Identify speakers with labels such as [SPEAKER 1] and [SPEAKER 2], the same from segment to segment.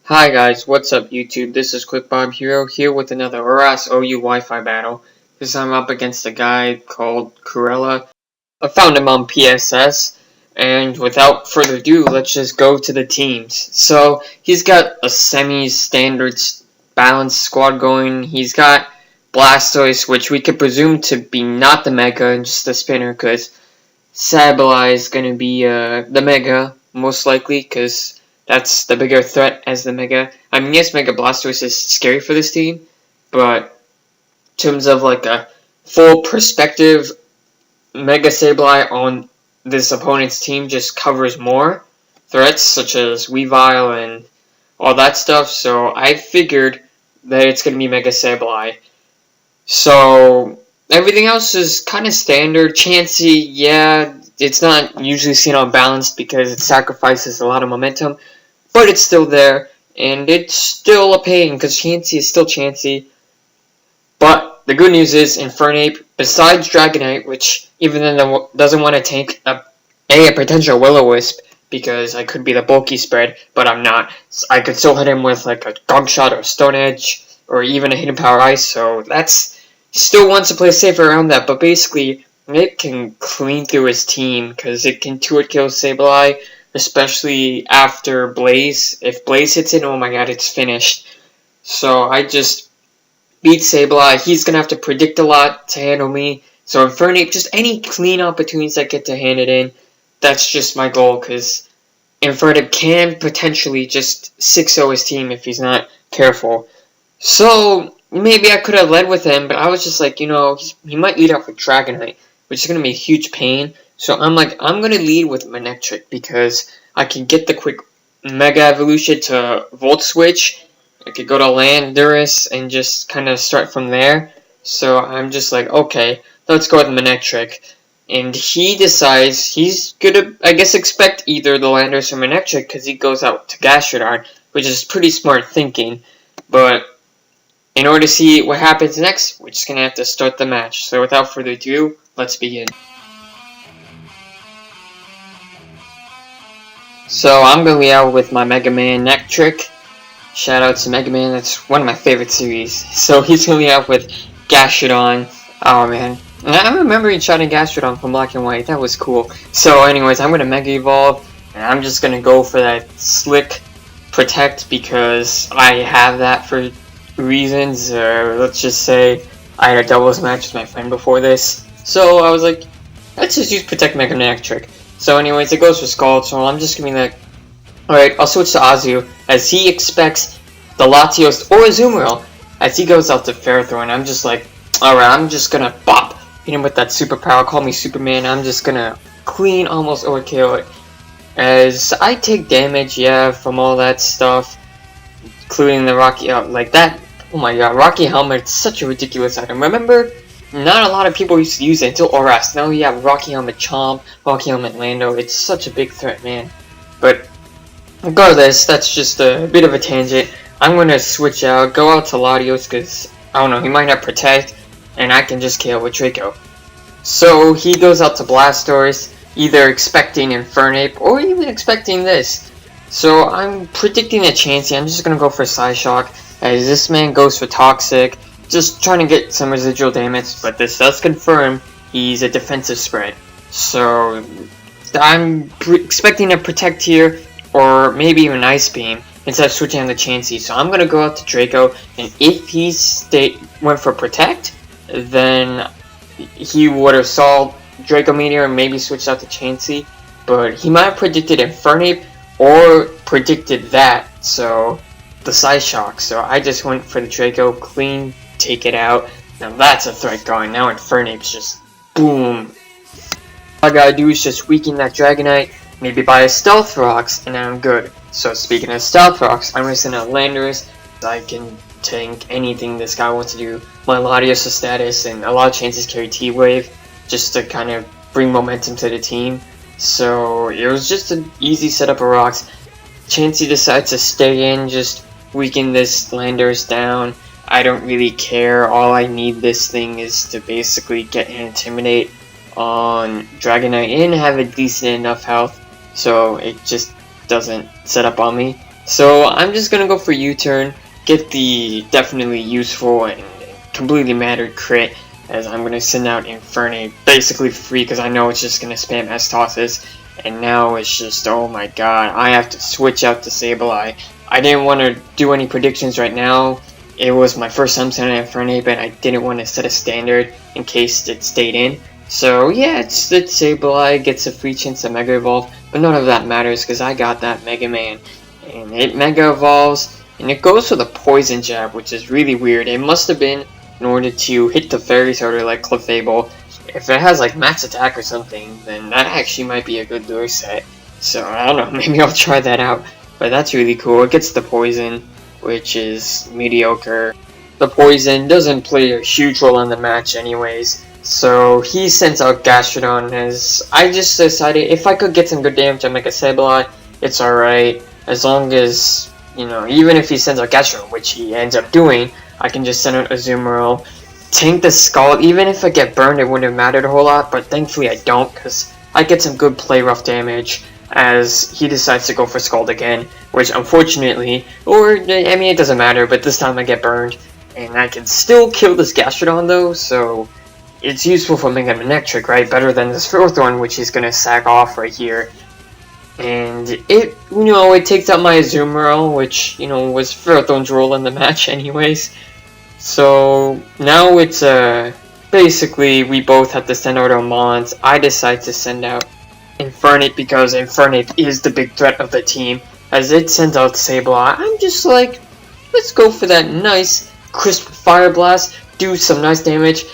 [SPEAKER 1] Hi guys, what's up YouTube? This is Quick Bob Hero here with another Harass OU Wi-Fi battle. This time I'm up against a guy called Corella. I found him on PSS, and without further ado, let's just go to the teams. So, he's got a semi-standard balanced squad going. He's got Blastoise, which we could presume to be not the Mega and just the Spinner, because Sableye is going to be the Mega, most likely, because that's the bigger threat as the Mega. I mean, yes, Mega Blastoise is scary for this team, but in terms of like a full perspective, Mega Sableye on this opponent's team just covers more threats, such as Weavile and all that stuff, so I figured that it's going to be Mega Sableye. So, everything else is kind of standard. Chansey, yeah, it's not usually seen on balance because it sacrifices a lot of momentum, but it's still there, and it's still a pain because Chansey is still Chansey. But the good news is, Infernape, besides Dragonite, which even then doesn't want to tank a potential Will-O-Wisp, because I could be the bulky spread, but I'm not. So I could still hit him with like a Gunk Shot or Stone Edge, or even a Hidden Power Ice, so that's still wants to play safer around that, but basically, it can clean through his team, because it can 2-hit kill Sableye, especially after Blaze. If Blaze hits it, oh my god, it's finished. So I just beat Sableye. He's going to have to predict a lot to handle me. So Infernape, just any clean opportunities I get to hand it in, that's just my goal, because Infernape can potentially just 6-0 his team if he's not careful. So, maybe I could have led with him, but I was just like, he might lead off with Dragonite, which is going to be a huge pain. So I'm like, I'm going to lead with Manectric because I can get the quick Mega Evolution to Volt Switch. I could go to Landorus and just kind of start from there. So I'm just like, okay, let's go with Manectric. And he decides he's going to, I guess, expect either the Landorus or Manectric because he goes out to Gastrodon, which is pretty smart thinking. But in order to see what happens next, we're just going to have to start the match. So without further ado, let's begin. So I'm going to be out with my Mega Man Nectric. Shout out to Mega Man, that's one of my favorite series. So he's going to be out with Gastrodon. Oh man, and I remember shouting Gastrodon from Black and White, that was cool. So anyways, I'm going to Mega Evolve, and I'm just going to go for that Slick Protect because I have that for reasons. Let's just say I had a doubles match with my friend before this, so I was like, let's just use Protect Mega Nectric. So anyways, it goes for Scald, so I'm just gonna be like, alright, I'll switch to Azu, as he expects the Latios or Azumarill, as he goes out to Ferrothorn, and I'm just like, alright, I'm just gonna bop, hit him with that superpower, call me Superman, I'm just gonna clean, almost overkill it, as I take damage, yeah, from all that stuff, including the Rocky, like that. Oh my god, Rocky Helmet, it's such a ridiculous item. Remember, not a lot of people used to use it until Oras. Now you have Rocky Helmet Chomp, Rocky Helmet Lando. It's such a big threat, man. But regardless, that's just a bit of a tangent. I'm going to switch out, go out to Latios, because, I don't know, he might have Protect, and I can just KO with Draco. So he goes out to Blastoise, either expecting Infernape, or even expecting this. So I'm predicting a Chansey. I'm just going to go for Psyshock, as this man goes for Toxic, just trying to get some residual damage, but this does confirm he's a defensive spread. So I'm expecting a Protect here, or maybe even Ice Beam, instead of switching on the Chansey. So I'm going to go out to Draco, and if he went for Protect, then he would have saw Draco Meteor and maybe switched out to Chansey, but he might have predicted Infernape, or predicted that, so the Psyshock. So I just went for the Draco, clean, take it out. Now that's a threat going. Now Infernape's just boom. All I gotta do is just weaken that Dragonite, maybe buy a Stealth Rocks, and I'm good. So speaking of Stealth Rocks, I'm gonna send out Landorus. I can tank anything this guy wants to do. My Latios status, and a lot of chances carry T-Wave, just to kind of bring momentum to the team. So it was just an easy setup of rocks. Chansey decides to stay in, just weaken this Landorus down. I don't really care. All I need this thing is to basically get an Intimidate on Dragonite and have a decent enough health, so it just doesn't set up on me. So I'm just gonna go for U-turn, get the definitely useful and completely mattered crit, as I'm gonna send out Infernape basically free because I know it's just gonna spam S tosses. And now it's just, oh my god, I have to switch out to Sableye. I didn't want to do any predictions right now. It was my first time sending Infernape, and I didn't want to set a standard in case it stayed in. So yeah, it's Sableye gets a free chance to Mega Evolve, but none of that matters because I got that Mega Man. And it Mega Evolves, and it goes for the Poison Jab, which is really weird. It must have been in order to hit the Fairy Sorter like Clefable. If it has like max attack or something, then that actually might be a good lure set. So I don't know, maybe I'll try that out. But that's really cool. It gets the poison, which is mediocre. The poison doesn't play a huge role in the match anyways. So he sends out Gastrodon as I just decided if I could get some good damage on Mega Sableye, it's alright. As long as, you know, even if he sends out Gastrodon, which he ends up doing, I can just send out Azumarill. Tank the Scald. Even if I get burned, it wouldn't have mattered a whole lot, but thankfully I don't, because I get some good play rough damage as he decides to go for Scald again, which unfortunately, or I mean it doesn't matter, but this time I get burned, and I can still kill this Gastrodon though, so it's useful for Mega Manectric, right? Better than this fourth one, which he's gonna sack off right here. And it, you know, it takes out my Azumarill, which, you know, was Ferrothorn's role in the match anyways. So now it's basically we both have to send out our Mons. I decide to send out Infernape because Infernape is the big threat of the team. As it sends out Sableye, I'm just like, let's go for that nice crisp Fire Blast, do some nice damage.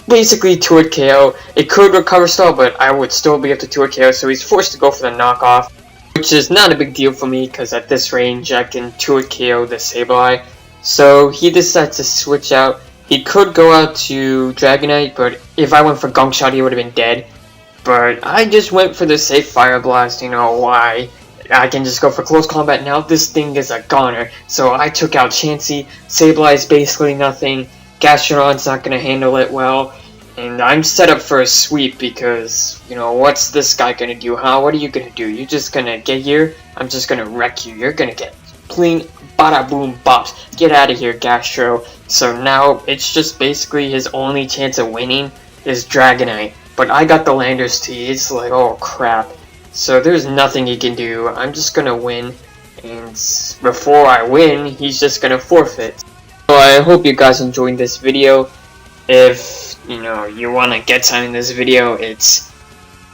[SPEAKER 1] Basically 2-hit KO. It could recover stall, but I would still be up to 2-hit KO, so he's forced to go for the knockoff, which is not a big deal for me because at this range I can 2-hit KO the Sableye. So he decides to switch out. He could go out to Dragonite, but if I went for Gunk Shot, he would have been dead. But I just went for the safe Fire Blast, you know why? I can just go for close combat now. This thing is a goner. So I took out Chansey. Sableye is basically nothing. Gastrodon's not going to handle it well. And I'm set up for a sweep because, you know, what's this guy going to do, huh? What are you going to do? You're just going to get here? I'm just going to wreck you. You're going to get clean, bada boom bops. Get out of here, Gastro. So now it's just basically his only chance of winning is Dragonite. But I got the Landorus T. It's like, oh crap. So there's nothing he can do. I'm just going to win. And before I win, he's just going to forfeit. So I hope you guys enjoyed this video. If, you know, you want to get something in this video, if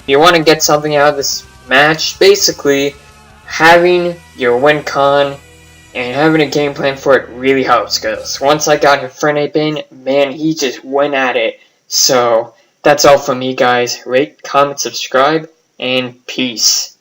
[SPEAKER 1] you want to get something out of this match, basically, having your win con and having a game plan for it really helps, because once I got Infernape in, man, he just went at it. So, that's all from me, guys. Rate, comment, subscribe, and peace.